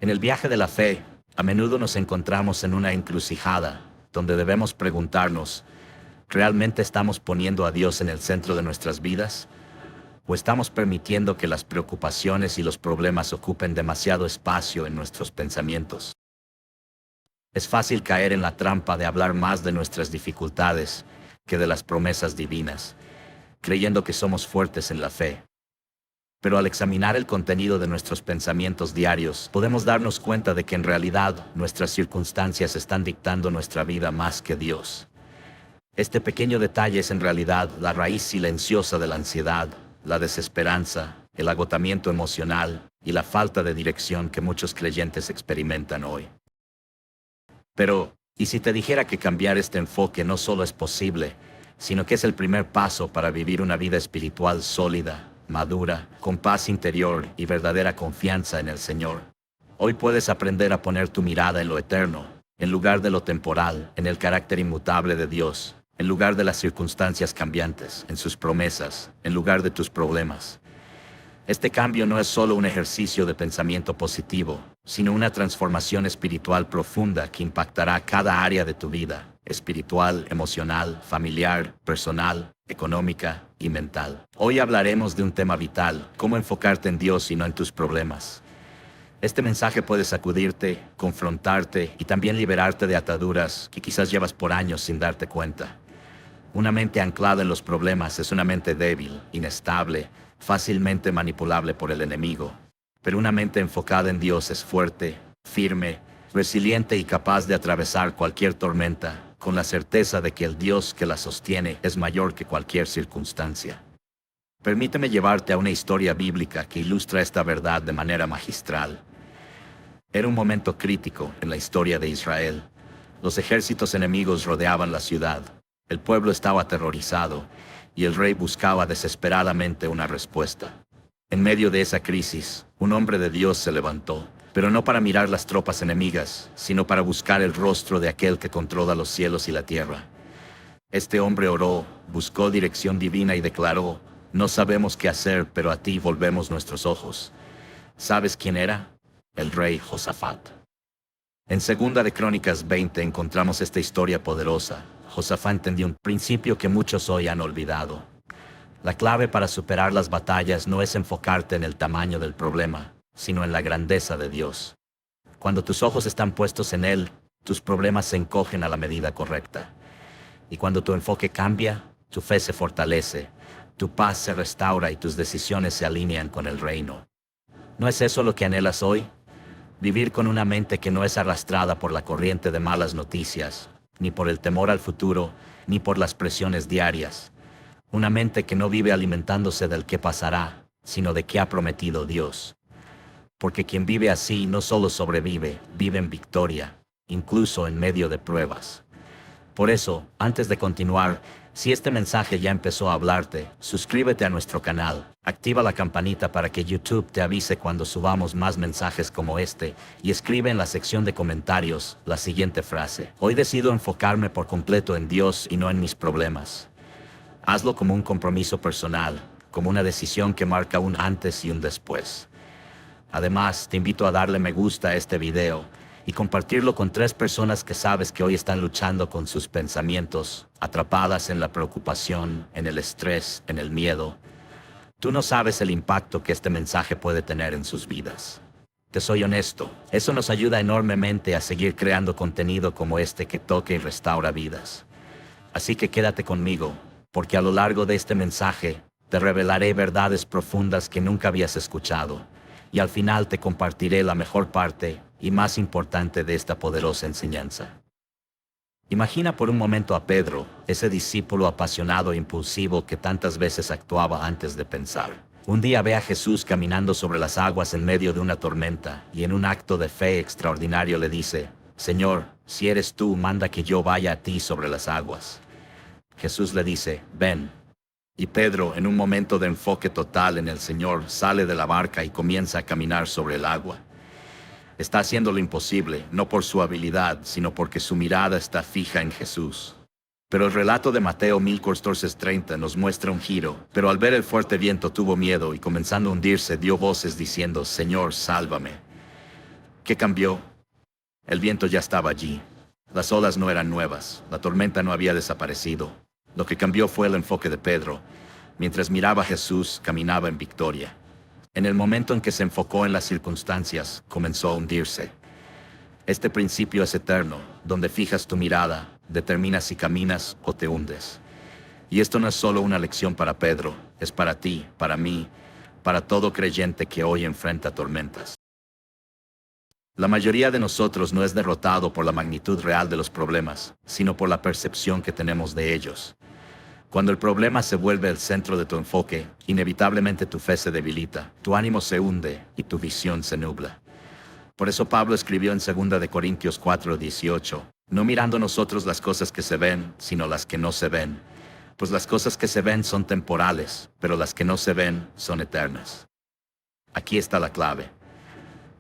En el viaje de la fe, a menudo nos encontramos en una encrucijada, donde debemos preguntarnos, ¿realmente estamos poniendo a Dios en el centro de nuestras vidas? ¿O estamos permitiendo que las preocupaciones y los problemas ocupen demasiado espacio en nuestros pensamientos? Es fácil caer en la trampa de hablar más de nuestras dificultades que de las promesas divinas, creyendo que somos fuertes en la fe. Pero al examinar el contenido de nuestros pensamientos diarios, podemos darnos cuenta de que en realidad nuestras circunstancias están dictando nuestra vida más que Dios. Este pequeño detalle es en realidad la raíz silenciosa de la ansiedad, la desesperanza, el agotamiento emocional y la falta de dirección que muchos creyentes experimentan hoy. Pero, ¿y si te dijera que cambiar este enfoque no solo es posible, sino que es el primer paso para vivir una vida espiritual sólida, madura, con paz interior y verdadera confianza en el Señor? Hoy puedes aprender a poner tu mirada en lo eterno, en lugar de lo temporal, en el carácter inmutable de Dios, en lugar de las circunstancias cambiantes, en sus promesas, en lugar de tus problemas. Este cambio no es solo un ejercicio de pensamiento positivo, sino una transformación espiritual profunda que impactará cada área de tu vida, espiritual, emocional, familiar, personal, económica y mental. Hoy hablaremos de un tema vital, cómo enfocarte en Dios y no en tus problemas. Este mensaje puede sacudirte, confrontarte y también liberarte de ataduras que quizás llevas por años sin darte cuenta. Una mente anclada en los problemas es una mente débil, inestable, fácilmente manipulable por el enemigo. Pero una mente enfocada en Dios es fuerte, firme, resiliente y capaz de atravesar cualquier tormenta, con la certeza de que el Dios que la sostiene es mayor que cualquier circunstancia. Permíteme llevarte a una historia bíblica que ilustra esta verdad de manera magistral. Era un momento crítico en la historia de Israel. Los ejércitos enemigos rodeaban la ciudad. El pueblo estaba aterrorizado y el rey buscaba desesperadamente una respuesta. En medio de esa crisis, un hombre de Dios se levantó, pero no para mirar las tropas enemigas, sino para buscar el rostro de aquel que controla los cielos y la tierra. Este hombre oró, buscó dirección divina y declaró, no sabemos qué hacer, pero a ti volvemos nuestros ojos. ¿Sabes quién era? El rey Josafat. En 2 de Crónicas 20 encontramos esta historia poderosa. Josafat entendió un principio que muchos hoy han olvidado. La clave para superar las batallas no es enfocarte en el tamaño del problema, sino en la grandeza de Dios. Cuando tus ojos están puestos en Él, tus problemas se encogen a la medida correcta. Y cuando tu enfoque cambia, tu fe se fortalece, tu paz se restaura y tus decisiones se alinean con el reino. ¿No es eso lo que anhelas hoy? Vivir con una mente que no es arrastrada por la corriente de malas noticias, ni por el temor al futuro, ni por las presiones diarias. Una mente que no vive alimentándose del qué pasará, sino de qué ha prometido Dios. Porque quien vive así no solo sobrevive, vive en victoria, incluso en medio de pruebas. Por eso, antes de continuar, si este mensaje ya empezó a hablarte, suscríbete a nuestro canal, activa la campanita para que YouTube te avise cuando subamos más mensajes como este, y escribe en la sección de comentarios la siguiente frase: hoy decido enfocarme por completo en Dios y no en mis problemas. Hazlo como un compromiso personal, como una decisión que marca un antes y un después. Además, te invito a darle me gusta a este video y compartirlo con 3 personas que sabes que hoy están luchando con sus pensamientos, atrapadas en la preocupación, en el estrés, en el miedo. Tú no sabes el impacto que este mensaje puede tener en sus vidas. Te soy honesto, eso nos ayuda enormemente a seguir creando contenido como este que toca y restaura vidas. Así que quédate conmigo, porque a lo largo de este mensaje te revelaré verdades profundas que nunca habías escuchado, y al final te compartiré la mejor parte y más importante de esta poderosa enseñanza. Imagina por un momento a Pedro, ese discípulo apasionado e impulsivo que tantas veces actuaba antes de pensar. Un día ve a Jesús caminando sobre las aguas en medio de una tormenta, y en un acto de fe extraordinario le dice: Señor, si eres tú, manda que yo vaya a ti sobre las aguas. Jesús le dice: ven. Y Pedro, en un momento de enfoque total en el Señor, sale de la barca y comienza a caminar sobre el agua. Está haciendo lo imposible, no por su habilidad, sino porque su mirada está fija en Jesús. Pero el relato de Mateo 14:30 nos muestra un giro. Pero al ver el fuerte viento tuvo miedo y comenzando a hundirse dio voces diciendo: Señor, sálvame. ¿Qué cambió? El viento ya estaba allí. Las olas no eran nuevas, la tormenta no había desaparecido. Lo que cambió fue el enfoque de Pedro. Mientras miraba a Jesús, caminaba en victoria. En el momento en que se enfocó en las circunstancias, comenzó a hundirse. Este principio es eterno, donde fijas tu mirada, determina si caminas o te hundes. Y esto no es solo una lección para Pedro, es para ti, para mí, para todo creyente que hoy enfrenta tormentas. La mayoría de nosotros no es derrotado por la magnitud real de los problemas, sino por la percepción que tenemos de ellos. Cuando el problema se vuelve el centro de tu enfoque, inevitablemente tu fe se debilita, tu ánimo se hunde y tu visión se nubla. Por eso Pablo escribió en 2 de Corintios 4:18, no mirando nosotros las cosas que se ven, sino las que no se ven. Pues las cosas que se ven son temporales, pero las que no se ven son eternas. Aquí está la clave.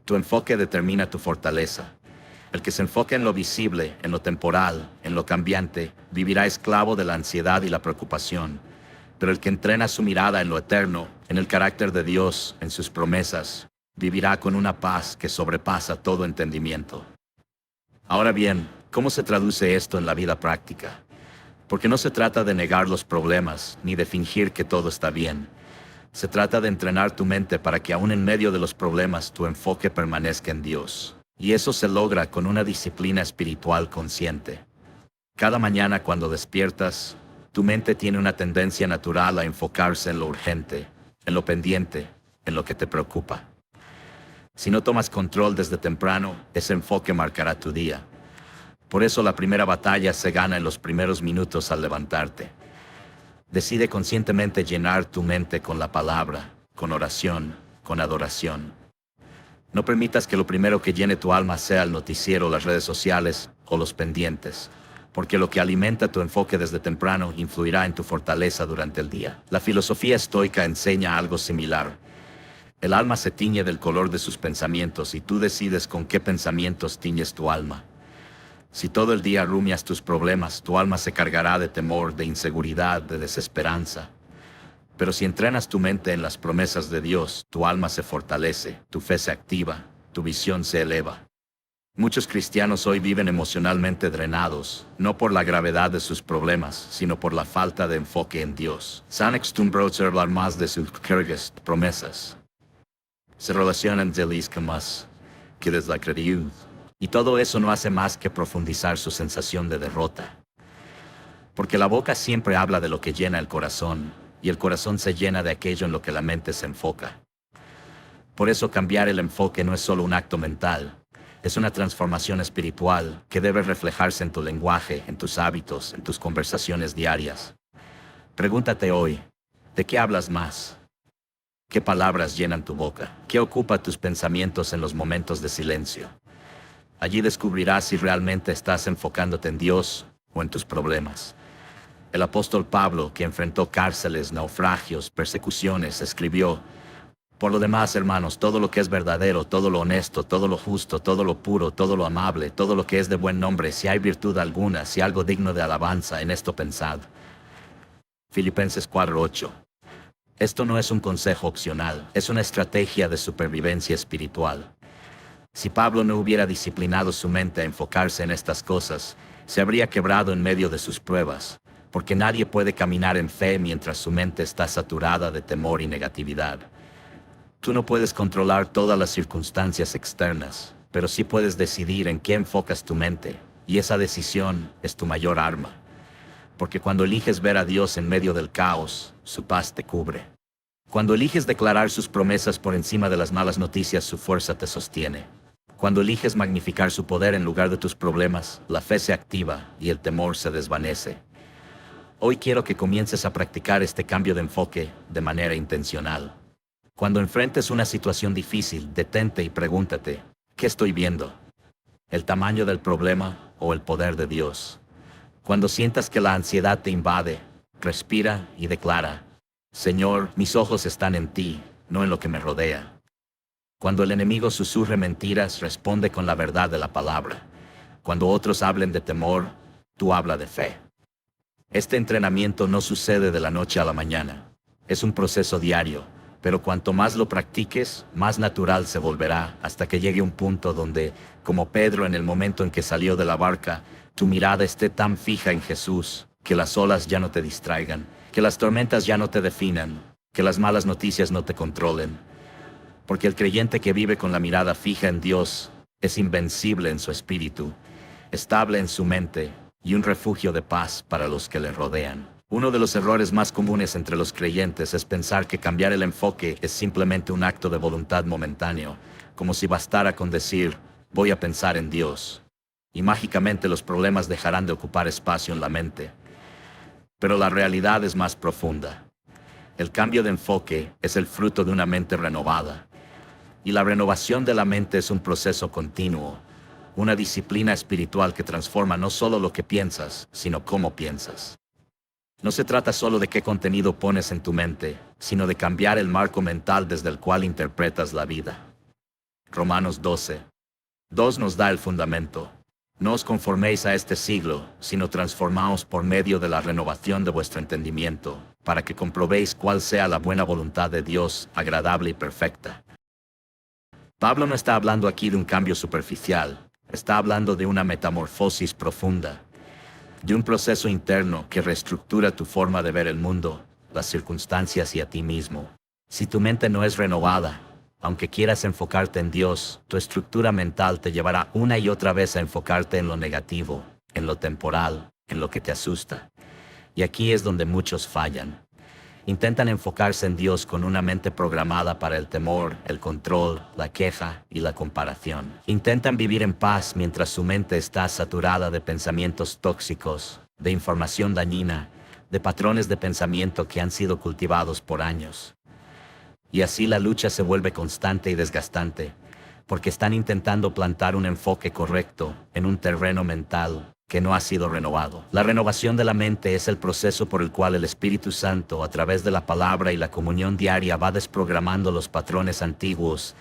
Tu enfoque determina tu fortaleza. El que se enfoque en lo visible, en lo temporal, en lo cambiante, vivirá esclavo de la ansiedad y la preocupación. Pero el que entrena su mirada en lo eterno, en el carácter de Dios, en sus promesas, vivirá con una paz que sobrepasa todo entendimiento. Ahora bien, ¿cómo se traduce esto en la vida práctica? Porque no se trata de negar los problemas, ni de fingir que todo está bien. Se trata de entrenar tu mente para que aún en medio de los problemas tu enfoque permanezca en Dios. Y eso se logra con una disciplina espiritual consciente. Cada mañana cuando despiertas, tu mente tiene una tendencia natural a enfocarse en lo urgente, en lo pendiente, en lo que te preocupa. Si no tomas control desde temprano, ese enfoque marcará tu día. Por eso la primera batalla se gana en los primeros minutos al levantarte. Decide conscientemente llenar tu mente con la palabra, con oración, con adoración. No permitas que lo primero que llene tu alma sea el noticiero, las redes sociales o los pendientes, porque lo que alimenta tu enfoque desde temprano influirá en tu fortaleza durante el día. La filosofía estoica enseña algo similar. El alma se tiñe del color de sus pensamientos y tú decides con qué pensamientos tiñes tu alma. Si todo el día rumias tus problemas, tu alma se cargará de temor, de inseguridad, de desesperanza. Pero si entrenas tu mente en las promesas de Dios, tu alma se fortalece, tu fe se activa, tu visión se eleva. Muchos cristianos hoy viven emocionalmente drenados, no por la gravedad de sus problemas, sino por la falta de enfoque en Dios. Se han acostumbrado a hablar más de sus cargas, promesas. Se relacionan con más que de la gratitud. Y todo eso no hace más que profundizar su sensación de derrota. Porque la boca siempre habla de lo que llena el corazón, y el corazón se llena de aquello en lo que la mente se enfoca. Por eso cambiar el enfoque no es solo un acto mental, es una transformación espiritual que debe reflejarse en tu lenguaje, en tus hábitos, en tus conversaciones diarias. Pregúntate hoy, ¿de qué hablas más? ¿Qué palabras llenan tu boca? ¿Qué ocupa tus pensamientos en los momentos de silencio? Allí descubrirás si realmente estás enfocándote en Dios o en tus problemas. El apóstol Pablo, que enfrentó cárceles, naufragios, persecuciones, escribió: por lo demás, hermanos, todo lo que es verdadero, todo lo honesto, todo lo justo, todo lo puro, todo lo amable, todo lo que es de buen nombre, si hay virtud alguna, si algo digno de alabanza, en esto pensad. Filipenses 4:8. Esto no es un consejo opcional, es una estrategia de supervivencia espiritual. Si Pablo no hubiera disciplinado su mente a enfocarse en estas cosas, se habría quebrado en medio de sus pruebas, porque nadie puede caminar en fe mientras su mente está saturada de temor y negatividad. Tú no puedes controlar todas las circunstancias externas, pero sí puedes decidir en qué enfocas tu mente, y esa decisión es tu mayor arma. Porque cuando eliges ver a Dios en medio del caos, su paz te cubre. Cuando eliges declarar sus promesas por encima de las malas noticias, su fuerza te sostiene. Cuando eliges magnificar su poder en lugar de tus problemas, la fe se activa y el temor se desvanece. Hoy quiero que comiences a practicar este cambio de enfoque de manera intencional. Cuando enfrentes una situación difícil, detente y pregúntate: ¿qué estoy viendo? ¿El tamaño del problema o el poder de Dios? Cuando sientas que la ansiedad te invade, respira y declara: Señor, mis ojos están en ti, no en lo que me rodea. Cuando el enemigo susurre mentiras, responde con la verdad de la palabra. Cuando otros hablen de temor, tú habla de fe. Este entrenamiento no sucede de la noche a la mañana. Es un proceso diario, Pero cuanto más lo practiques, más natural se volverá, hasta que llegue un punto donde, como Pedro en el momento en que salió de la barca, tu mirada esté tan fija en Jesús, que las olas ya no te distraigan, que las tormentas ya no te definan, que las malas noticias no te controlen. Porque el creyente que vive con la mirada fija en Dios es invencible en su espíritu, estable en su mente y un refugio de paz para los que le rodean. Uno de los errores más comunes entre los creyentes es pensar que cambiar el enfoque es simplemente un acto de voluntad momentáneo, como si bastara con decir, voy a pensar en Dios, y mágicamente los problemas dejarán de ocupar espacio en la mente. Pero la realidad es más profunda. El cambio de enfoque es el fruto de una mente renovada, y la renovación de la mente es un proceso continuo, una disciplina espiritual que transforma no solo lo que piensas, sino cómo piensas. No se trata solo de qué contenido pones en tu mente, sino de cambiar el marco mental desde el cual interpretas la vida. Romanos 12:2 nos da el fundamento. No os conforméis a este siglo, sino transformaos por medio de la renovación de vuestro entendimiento, para que comprobéis cuál sea la buena voluntad de Dios, agradable y perfecta. Pablo no está hablando aquí de un cambio superficial, está hablando de una metamorfosis profunda, de un proceso interno que reestructura tu forma de ver el mundo, las circunstancias y a ti mismo. Si tu mente no es renovada, aunque quieras enfocarte en Dios, tu estructura mental te llevará una y otra vez a enfocarte en lo negativo, en lo temporal, en lo que te asusta. Y aquí es donde muchos fallan. Intentan enfocarse en Dios con una mente programada para el temor, el control, la queja y la comparación. Intentan vivir en paz mientras su mente está saturada de pensamientos tóxicos, de información dañina, de patrones de pensamiento que han sido cultivados por años. Y así la lucha se vuelve constante y desgastante, porque están intentando plantar un enfoque correcto en un terreno mental que no ha sido renovado. La renovación de la mente es el proceso por el cual el Espíritu Santo, a través de la palabra y la comunión diaria, va desprogramando los patrones antiguos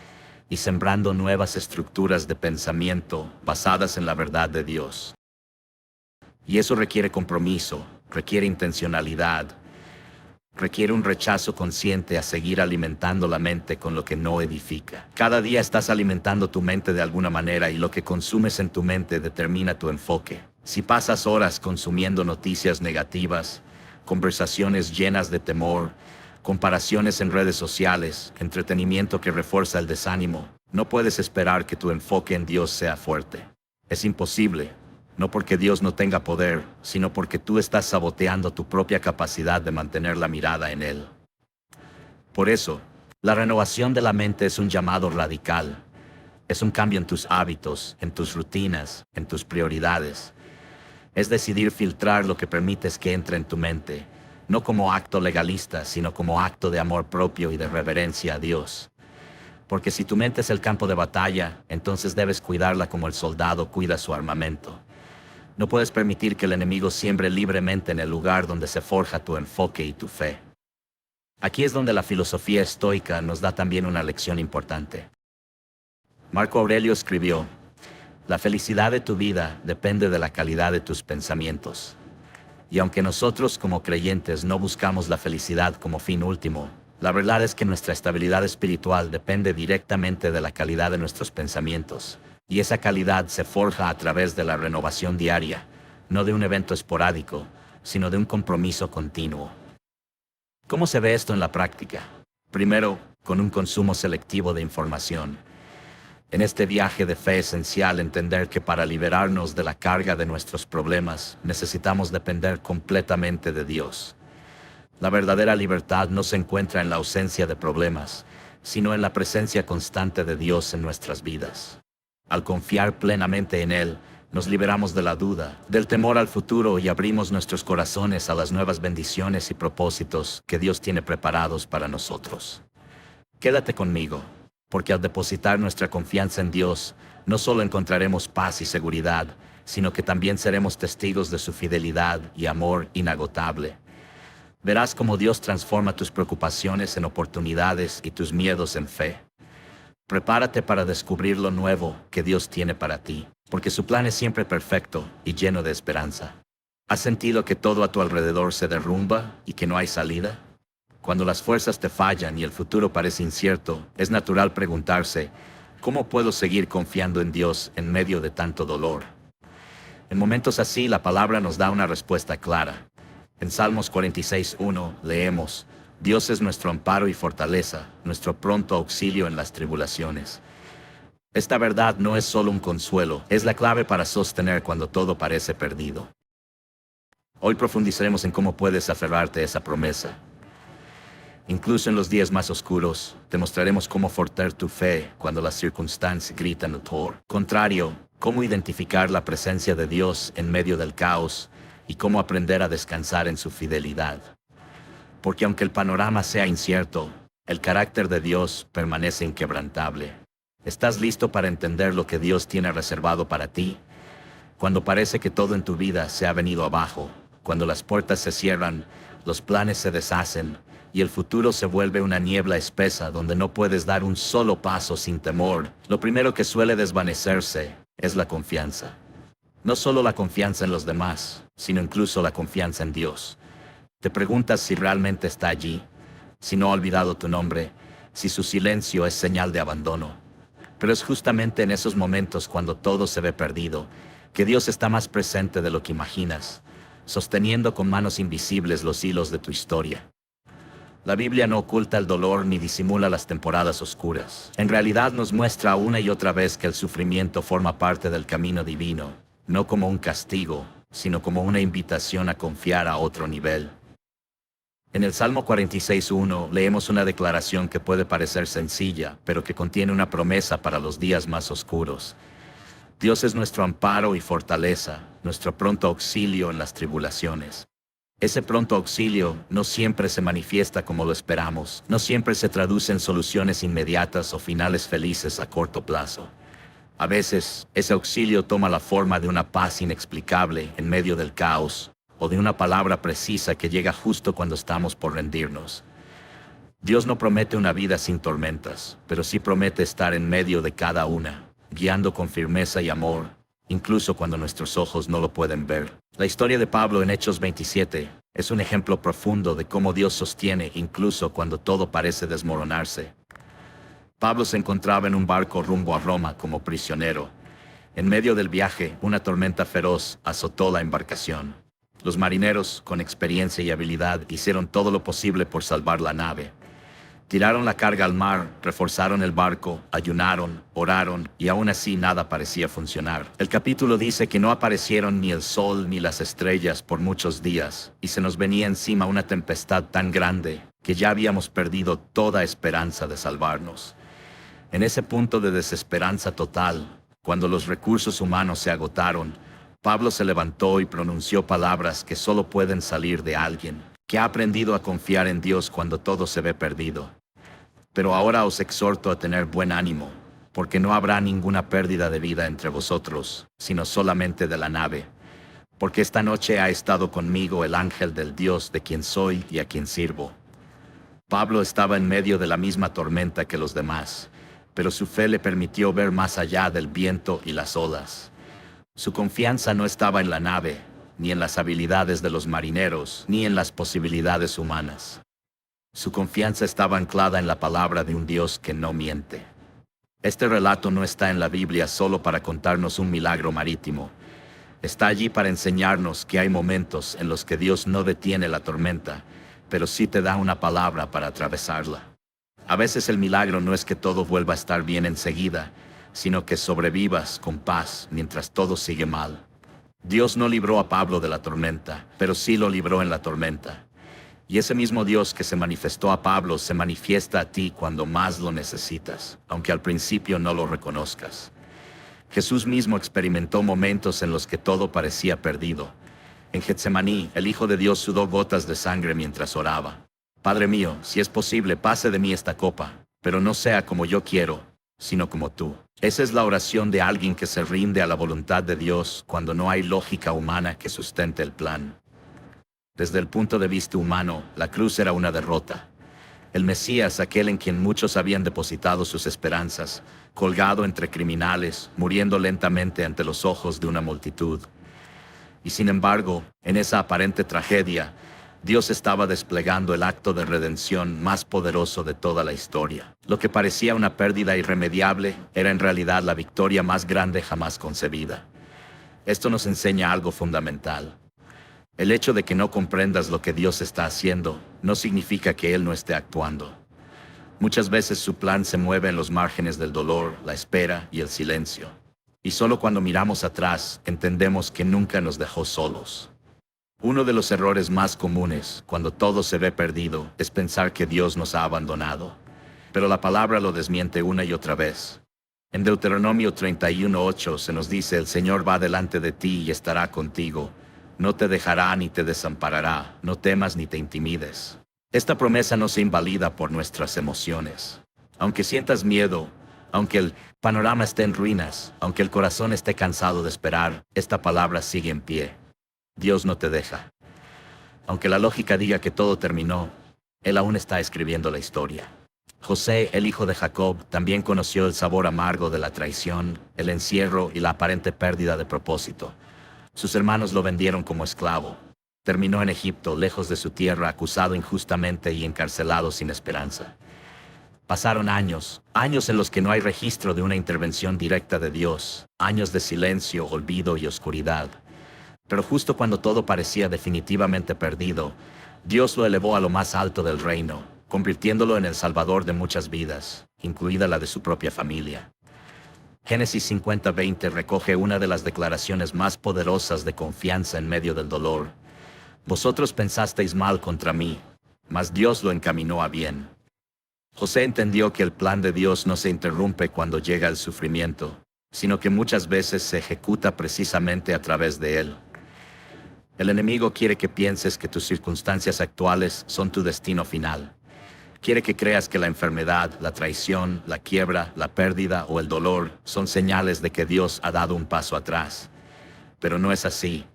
y sembrando nuevas estructuras de pensamiento basadas en la verdad de Dios. Y eso requiere compromiso, requiere intencionalidad, requiere un rechazo consciente a seguir alimentando la mente con lo que no edifica. Cada día estás alimentando tu mente de alguna manera y lo que consumes en tu mente determina tu enfoque. Si pasas horas consumiendo noticias negativas, conversaciones llenas de temor, comparaciones en redes sociales, entretenimiento que refuerza el desánimo, no puedes esperar que tu enfoque en Dios sea fuerte. Es imposible. No porque Dios no tenga poder, sino porque tú estás saboteando tu propia capacidad de mantener la mirada en Él. Por eso, la renovación de la mente es un llamado radical. Es un cambio en tus hábitos, en tus rutinas, en tus prioridades. Es decidir filtrar lo que permites que entre en tu mente, no como acto legalista, sino como acto de amor propio y de reverencia a Dios. Porque si tu mente es el campo de batalla, entonces debes cuidarla como el soldado cuida su armamento. No puedes permitir que el enemigo siembre libremente en el lugar donde se forja tu enfoque y tu fe. Aquí es donde la filosofía estoica nos da también una lección importante. Marco Aurelio escribió: la felicidad de tu vida depende de la calidad de tus pensamientos. Y aunque nosotros como creyentes no buscamos la felicidad como fin último, la verdad es que nuestra estabilidad espiritual depende directamente de la calidad de nuestros pensamientos. Y esa calidad se forja a través de la renovación diaria, no de un evento esporádico, sino de un compromiso continuo. ¿Cómo se ve esto en la práctica? Primero, con un consumo selectivo de información. En este viaje de fe es esencial entender que para liberarnos de la carga de nuestros problemas, necesitamos depender completamente de Dios. La verdadera libertad no se encuentra en la ausencia de problemas, sino en la presencia constante de Dios en nuestras vidas. Al confiar plenamente en Él, nos liberamos de la duda, del temor al futuro y abrimos nuestros corazones a las nuevas bendiciones y propósitos que Dios tiene preparados para nosotros. Quédate conmigo, porque al depositar nuestra confianza en Dios, no solo encontraremos paz y seguridad, sino que también seremos testigos de su fidelidad y amor inagotable. Verás cómo Dios transforma tus preocupaciones en oportunidades y tus miedos en fe. Prepárate para descubrir lo nuevo que Dios tiene para ti, porque su plan es siempre perfecto y lleno de esperanza. ¿Has sentido que todo a tu alrededor se derrumba y que no hay salida? Cuando las fuerzas te fallan y el futuro parece incierto, es natural preguntarse, ¿cómo puedo seguir confiando en Dios en medio de tanto dolor? En momentos así, la palabra nos da una respuesta clara. En Salmos 46:1 leemos, Dios es nuestro amparo y fortaleza, nuestro pronto auxilio en las tribulaciones. Esta verdad no es solo un consuelo, es la clave para sostener cuando todo parece perdido. Hoy profundizaremos en cómo puedes aferrarte a esa promesa. Incluso en los días más oscuros, te mostraremos cómo fortalecer tu fe cuando las circunstancias gritan por contrario, cómo identificar la presencia de Dios en medio del caos y cómo aprender a descansar en su fidelidad. Porque aunque el panorama sea incierto, el carácter de Dios permanece inquebrantable. ¿Estás listo para entender lo que Dios tiene reservado para ti? Cuando parece que todo en tu vida se ha venido abajo, cuando las puertas se cierran, los planes se deshacen, y el futuro se vuelve una niebla espesa donde no puedes dar un solo paso sin temor, lo primero que suele desvanecerse es la confianza. No solo la confianza en los demás, sino incluso la confianza en Dios. Te preguntas si realmente está allí, si no ha olvidado tu nombre, si su silencio es señal de abandono. Pero es justamente en esos momentos cuando todo se ve perdido, que Dios está más presente de lo que imaginas, sosteniendo con manos invisibles los hilos de tu historia. La Biblia no oculta el dolor ni disimula las temporadas oscuras. En realidad nos muestra una y otra vez que el sufrimiento forma parte del camino divino, no como un castigo, sino como una invitación a confiar a otro nivel. En el Salmo 46:1 leemos una declaración que puede parecer sencilla, pero que contiene una promesa para los días más oscuros. Dios es nuestro amparo y fortaleza, nuestro pronto auxilio en las tribulaciones. Ese pronto auxilio no siempre se manifiesta como lo esperamos, no siempre se traduce en soluciones inmediatas o finales felices a corto plazo. A veces, ese auxilio toma la forma de una paz inexplicable en medio del caos, o de una palabra precisa que llega justo cuando estamos por rendirnos. Dios no promete una vida sin tormentas, pero sí promete estar en medio de cada una, guiando con firmeza y amor, incluso cuando nuestros ojos no lo pueden ver. La historia de Pablo en Hechos 27 es un ejemplo profundo de cómo Dios sostiene incluso cuando todo parece desmoronarse. Pablo se encontraba en un barco rumbo a Roma como prisionero. En medio del viaje, una tormenta feroz azotó la embarcación. Los marineros, con experiencia y habilidad, hicieron todo lo posible por salvar la nave. Tiraron la carga al mar, reforzaron el barco, ayunaron, oraron, y aún así nada parecía funcionar. El capítulo dice que no aparecieron ni el sol ni las estrellas por muchos días, y se nos venía encima una tempestad tan grande que ya habíamos perdido toda esperanza de salvarnos. En ese punto de desesperanza total, cuando los recursos humanos se agotaron, Pablo se levantó y pronunció palabras que solo pueden salir de alguien que ha aprendido a confiar en Dios cuando todo se ve perdido. Pero ahora os exhorto a tener buen ánimo, porque no habrá ninguna pérdida de vida entre vosotros, sino solamente de la nave. Porque esta noche ha estado conmigo el ángel del Dios de quien soy y a quien sirvo. Pablo estaba en medio de la misma tormenta que los demás, pero su fe le permitió ver más allá del viento y las olas. Su confianza no estaba en la nave, ni en las habilidades de los marineros, ni en las posibilidades humanas. Su confianza estaba anclada en la palabra de un Dios que no miente. Este relato no está en la Biblia solo para contarnos un milagro marítimo. Está allí para enseñarnos que hay momentos en los que Dios no detiene la tormenta, pero sí te da una palabra para atravesarla. A veces el milagro no es que todo vuelva a estar bien enseguida, sino que sobrevivas con paz mientras todo sigue mal. Dios no libró a Pablo de la tormenta, pero sí lo libró en la tormenta. Y ese mismo Dios que se manifestó a Pablo se manifiesta a ti cuando más lo necesitas, aunque al principio no lo reconozcas. Jesús mismo experimentó momentos en los que todo parecía perdido. En Getsemaní, el Hijo de Dios sudó gotas de sangre mientras oraba. Padre mío, si es posible, pase de mí esta copa, pero no sea como yo quiero, sino como tú. Esa es la oración de alguien que se rinde a la voluntad de Dios cuando no hay lógica humana que sustente el plan. Desde el punto de vista humano, la cruz era una derrota. El Mesías, aquel en quien muchos habían depositado sus esperanzas, colgado entre criminales, muriendo lentamente ante los ojos de una multitud. Y sin embargo, en esa aparente tragedia, Dios estaba desplegando el acto de redención más poderoso de toda la historia. Lo que parecía una pérdida irremediable era en realidad la victoria más grande jamás concebida. Esto nos enseña algo fundamental. El hecho de que no comprendas lo que Dios está haciendo no significa que Él no esté actuando. Muchas veces su plan se mueve en los márgenes del dolor, la espera y el silencio. Y solo cuando miramos atrás entendemos que nunca nos dejó solos. Uno de los errores más comunes, cuando todo se ve perdido, es pensar que Dios nos ha abandonado. Pero la palabra lo desmiente una y otra vez. En Deuteronomio 31:8 se nos dice: el Señor va delante de ti y estará contigo. No te dejará ni te desamparará, no temas ni te intimides. Esta promesa no se invalida por nuestras emociones. Aunque sientas miedo, aunque el panorama esté en ruinas, aunque el corazón esté cansado de esperar, esta palabra sigue en pie. Dios no te deja. Aunque la lógica diga que todo terminó, Él aún está escribiendo la historia. José, el hijo de Jacob, también conoció el sabor amargo de la traición, el encierro y la aparente pérdida de propósito. Sus hermanos lo vendieron como esclavo. Terminó en Egipto, lejos de su tierra, acusado injustamente y encarcelado sin esperanza. Pasaron años en los que no hay registro de una intervención directa de Dios, años de silencio, olvido y oscuridad. Pero justo cuando todo parecía definitivamente perdido, Dios lo elevó a lo más alto del reino, convirtiéndolo en el salvador de muchas vidas, incluida la de su propia familia. Génesis 50:20 recoge una de las declaraciones más poderosas de confianza en medio del dolor. Vosotros pensasteis mal contra mí, mas Dios lo encaminó a bien. José entendió que el plan de Dios no se interrumpe cuando llega el sufrimiento, sino que muchas veces se ejecuta precisamente a través de él. El enemigo quiere que pienses que tus circunstancias actuales son tu destino final. Quiere que creas que la enfermedad, la traición, la quiebra, la pérdida o el dolor son señales de que Dios ha dado un paso atrás. Pero no es así.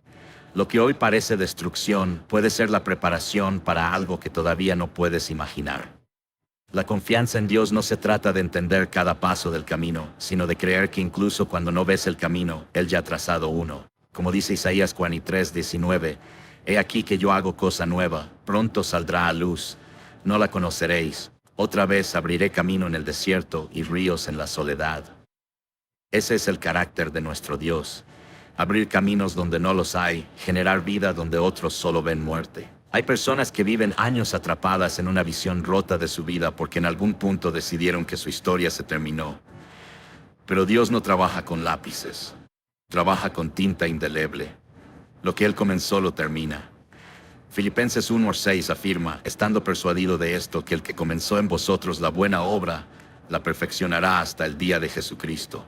Lo que hoy parece destrucción puede ser la preparación para algo que todavía no puedes imaginar. La confianza en Dios no se trata de entender cada paso del camino, sino de creer que incluso cuando no ves el camino, Él ya ha trazado uno. Como dice Isaías 43:19, he aquí que yo hago cosa nueva, pronto saldrá a luz, no la conoceréis, otra vez abriré camino en el desierto y ríos en la soledad. Ese es el carácter de nuestro Dios, abrir caminos donde no los hay, generar vida donde otros solo ven muerte. Hay personas que viven años atrapadas en una visión rota de su vida porque en algún punto decidieron que su historia se terminó. Pero Dios no trabaja con lápices. Trabaja con tinta indeleble. Lo que Él comenzó lo termina. Filipenses 1:6 afirma, estando persuadido de esto, que el que comenzó en vosotros la buena obra, la perfeccionará hasta el día de Jesucristo.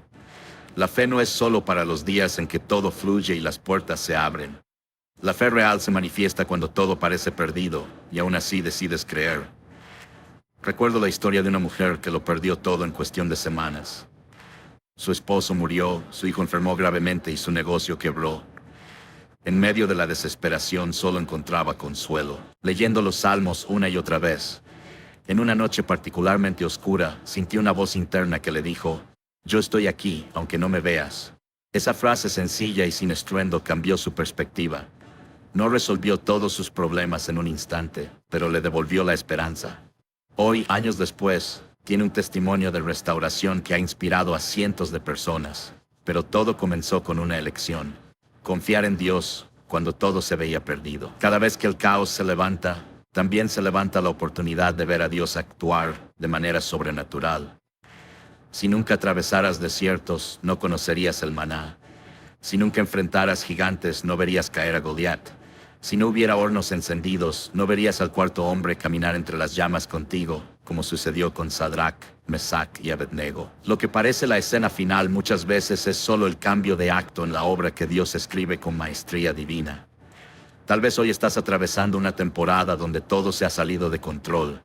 La fe no es solo para los días en que todo fluye y las puertas se abren. La fe real se manifiesta cuando todo parece perdido, y aún así decides creer. Recuerdo la historia de una mujer que lo perdió todo en cuestión de semanas. Su esposo murió, su hijo enfermó gravemente y su negocio quebró. En medio de la desesperación solo encontraba consuelo, leyendo los salmos una y otra vez. En una noche particularmente oscura, sintió una voz interna que le dijo, yo estoy aquí, aunque no me veas. Esa frase sencilla y sin estruendo cambió su perspectiva. No resolvió todos sus problemas en un instante, pero le devolvió la esperanza. Hoy, años después, tiene un testimonio de restauración que ha inspirado a cientos de personas. Pero todo comenzó con una elección: confiar en Dios cuando todo se veía perdido. Cada vez que el caos se levanta, también se levanta la oportunidad de ver a Dios actuar de manera sobrenatural. Si nunca atravesaras desiertos, no conocerías el maná. Si nunca enfrentaras gigantes, no verías caer a Goliat. Si no hubiera hornos encendidos, no verías al cuarto hombre caminar entre las llamas contigo, como sucedió con Sadrach, Mesach y Abednego. Lo que parece la escena final muchas veces es solo el cambio de acto en la obra que Dios escribe con maestría divina. Tal vez hoy estás atravesando una temporada donde todo se ha salido de control.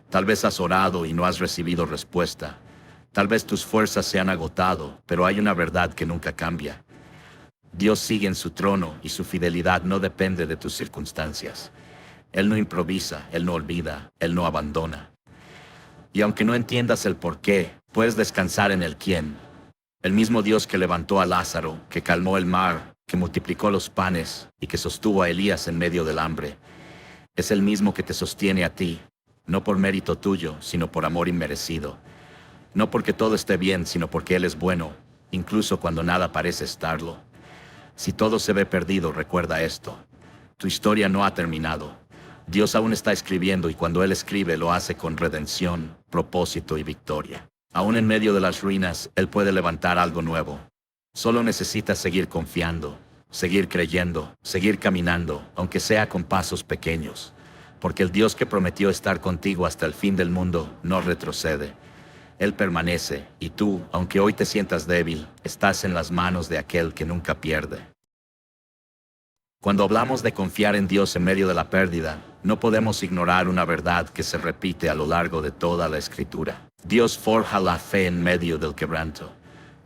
Tal vez has orado y no has recibido respuesta. Tal vez tus fuerzas se han agotado, pero hay una verdad que nunca cambia. Dios sigue en su trono y su fidelidad no depende de tus circunstancias. Él no improvisa, Él no olvida, Él no abandona. Y aunque no entiendas el por qué, puedes descansar en el quién. El mismo Dios que levantó a Lázaro, que calmó el mar, que multiplicó los panes y que sostuvo a Elías en medio del hambre. Es el mismo que te sostiene a ti, no por mérito tuyo, sino por amor inmerecido. No porque todo esté bien, sino porque Él es bueno, incluso cuando nada parece estarlo. Si todo se ve perdido, recuerda esto. Tu historia no ha terminado. Dios aún está escribiendo y cuando Él escribe lo hace con redención, propósito y victoria. Aún en medio de las ruinas, Él puede levantar algo nuevo. Solo necesitas seguir confiando, seguir creyendo, seguir caminando, aunque sea con pasos pequeños. Porque el Dios que prometió estar contigo hasta el fin del mundo no retrocede. Él permanece, y tú, aunque hoy te sientas débil, estás en las manos de aquel que nunca pierde. Cuando hablamos de confiar en Dios en medio de la pérdida, no podemos ignorar una verdad que se repite a lo largo de toda la Escritura. Dios forja la fe en medio del quebranto.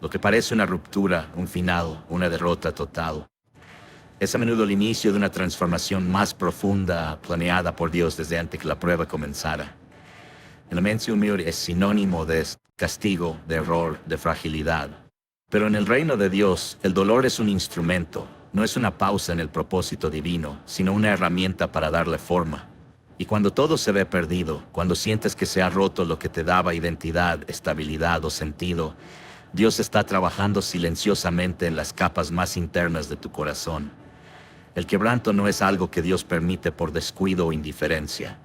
Lo que parece una ruptura, un final, una derrota total, es a menudo el inicio de una transformación más profunda planeada por Dios desde antes que la prueba comenzara. El humilde es sinónimo de castigo, de error, de fragilidad. Pero en el reino de Dios, el dolor es un instrumento, no es una pausa en el propósito divino, sino una herramienta para darle forma. Y cuando todo se ve perdido, cuando sientes que se ha roto lo que te daba identidad, estabilidad o sentido, Dios está trabajando silenciosamente en las capas más internas de tu corazón. El quebranto no es algo que Dios permite por descuido o indiferencia.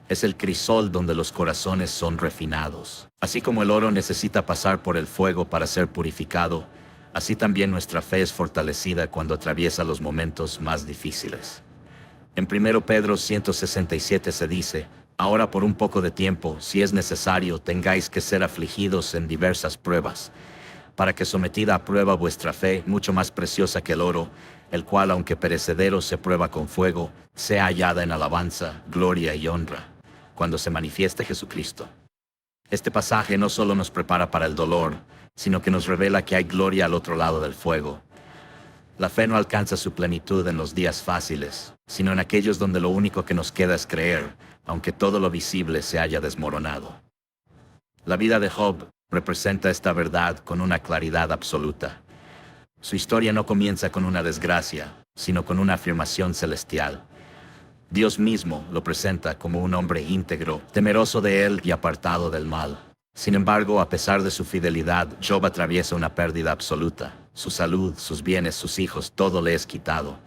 Es el crisol donde los corazones son refinados. Así como el oro necesita pasar por el fuego para ser purificado, así también nuestra fe es fortalecida cuando atraviesa los momentos más difíciles. En 1 Pedro 167 se dice, ahora por un poco de tiempo, si es necesario, tengáis que ser afligidos en diversas pruebas, para que sometida a prueba vuestra fe, mucho más preciosa que el oro, el cual aunque perecedero se prueba con fuego, sea hallada en alabanza, gloria y honra, cuando se manifieste Jesucristo. Este pasaje no solo nos prepara para el dolor, sino que nos revela que hay gloria al otro lado del fuego. La fe no alcanza su plenitud en los días fáciles, sino en aquellos donde lo único que nos queda es creer, aunque todo lo visible se haya desmoronado. La vida de Job representa esta verdad con una claridad absoluta. Su historia no comienza con una desgracia, sino con una afirmación celestial. Dios mismo lo presenta como un hombre íntegro, temeroso de Él y apartado del mal. Sin embargo, a pesar de su fidelidad, Job atraviesa una pérdida absoluta. Su salud, sus bienes, sus hijos, todo le es quitado.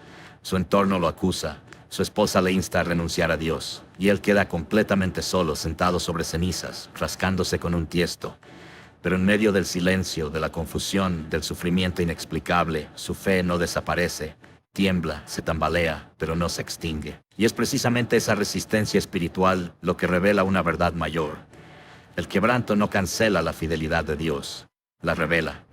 Su entorno lo acusa. Su esposa le insta a renunciar a Dios, y él queda completamente solo, sentado sobre cenizas, rascándose con un tiesto. Pero en medio del silencio, de la confusión, del sufrimiento inexplicable, su fe no desaparece. Tiembla, se tambalea, pero no se extingue. Y es precisamente esa resistencia espiritual lo que revela una verdad mayor. El quebranto no cancela la fidelidad de Dios, la revela.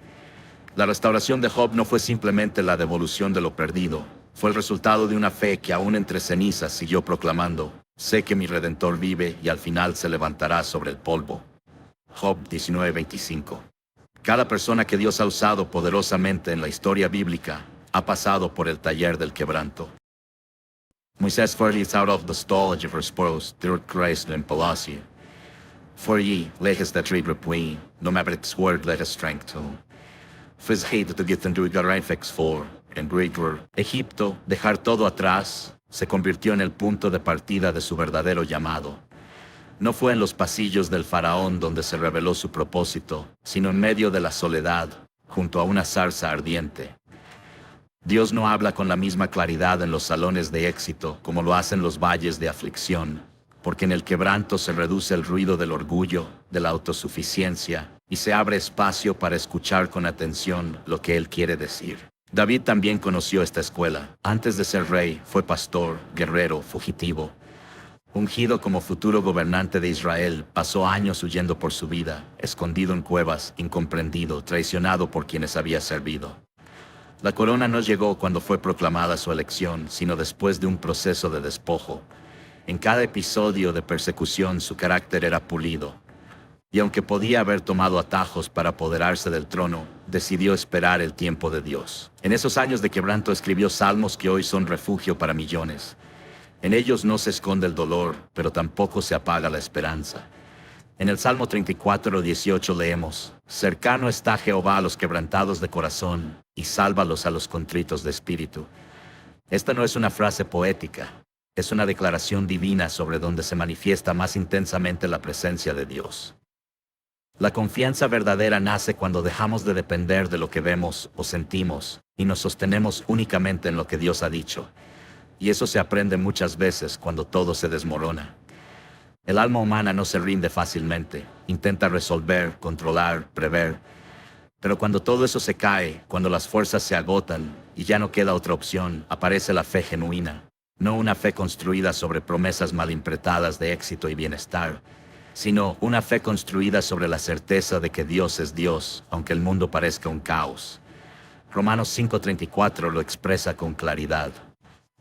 La restauración de Job no fue simplemente la devolución de lo perdido, fue el resultado de una fe que aún entre cenizas siguió proclamando, sé que mi Redentor vive y al final se levantará sobre el polvo. Job 19:25. Cada persona que Dios ha usado poderosamente en la historia bíblica ha pasado por el taller del quebranto. Moisés fue out of the stallage of her spoils, through Christ and palacio. For ye, leges that read repuin, no mavericks word let us strength to. Fis hate to get into garifex for, and great were. Egipto, dejar todo atrás, se convirtió en el punto de partida de su verdadero llamado. No fue en los pasillos del faraón donde se reveló su propósito, sino en medio de la soledad, junto a una zarza ardiente. Dios no habla con la misma claridad en los salones de éxito como lo hacen los valles de aflicción, porque en el quebranto se reduce el ruido del orgullo, de la autosuficiencia, y se abre espacio para escuchar con atención lo que Él quiere decir. David también conoció esta escuela. Antes de ser rey, fue pastor, guerrero, fugitivo. Ungido como futuro gobernante de Israel, pasó años huyendo por su vida, escondido en cuevas, incomprendido, traicionado por quienes había servido. La corona no llegó cuando fue proclamada su elección, sino después de un proceso de despojo. En cada episodio de persecución su carácter era pulido. Y aunque podía haber tomado atajos para apoderarse del trono, decidió esperar el tiempo de Dios. En esos años de quebranto escribió salmos que hoy son refugio para millones. En ellos no se esconde el dolor, pero tampoco se apaga la esperanza. En el Salmo 34:18 leemos, cercano está Jehová a los quebrantados de corazón, y sálvalos a los contritos de espíritu. Esta no es una frase poética, Es una declaración divina sobre donde se manifiesta más intensamente la presencia de Dios. La confianza verdadera nace cuando dejamos de depender de lo que vemos o sentimos y nos sostenemos únicamente en lo que Dios ha dicho. Y eso se aprende muchas veces cuando todo se desmorona. El alma humana no se rinde fácilmente, intenta resolver, controlar, prever. Pero cuando todo eso se cae, cuando las fuerzas se agotan y ya no queda otra opción, aparece la fe genuina. No una fe construida sobre promesas malinterpretadas de éxito y bienestar, sino una fe construida sobre la certeza de que Dios es Dios, aunque el mundo parezca un caos. Romanos 5:34 lo expresa con claridad.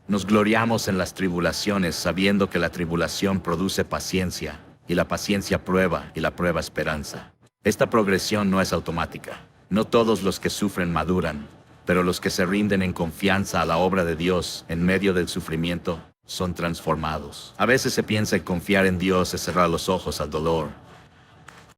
Nos gloriamos en las tribulaciones, sabiendo que la tribulación produce paciencia, y la paciencia prueba, y la prueba esperanza. Esta progresión no es automática. No todos los que sufren maduran, pero los que se rinden en confianza a la obra de Dios en medio del sufrimiento son transformados. A veces se piensa que confiar en Dios es cerrar los ojos al dolor,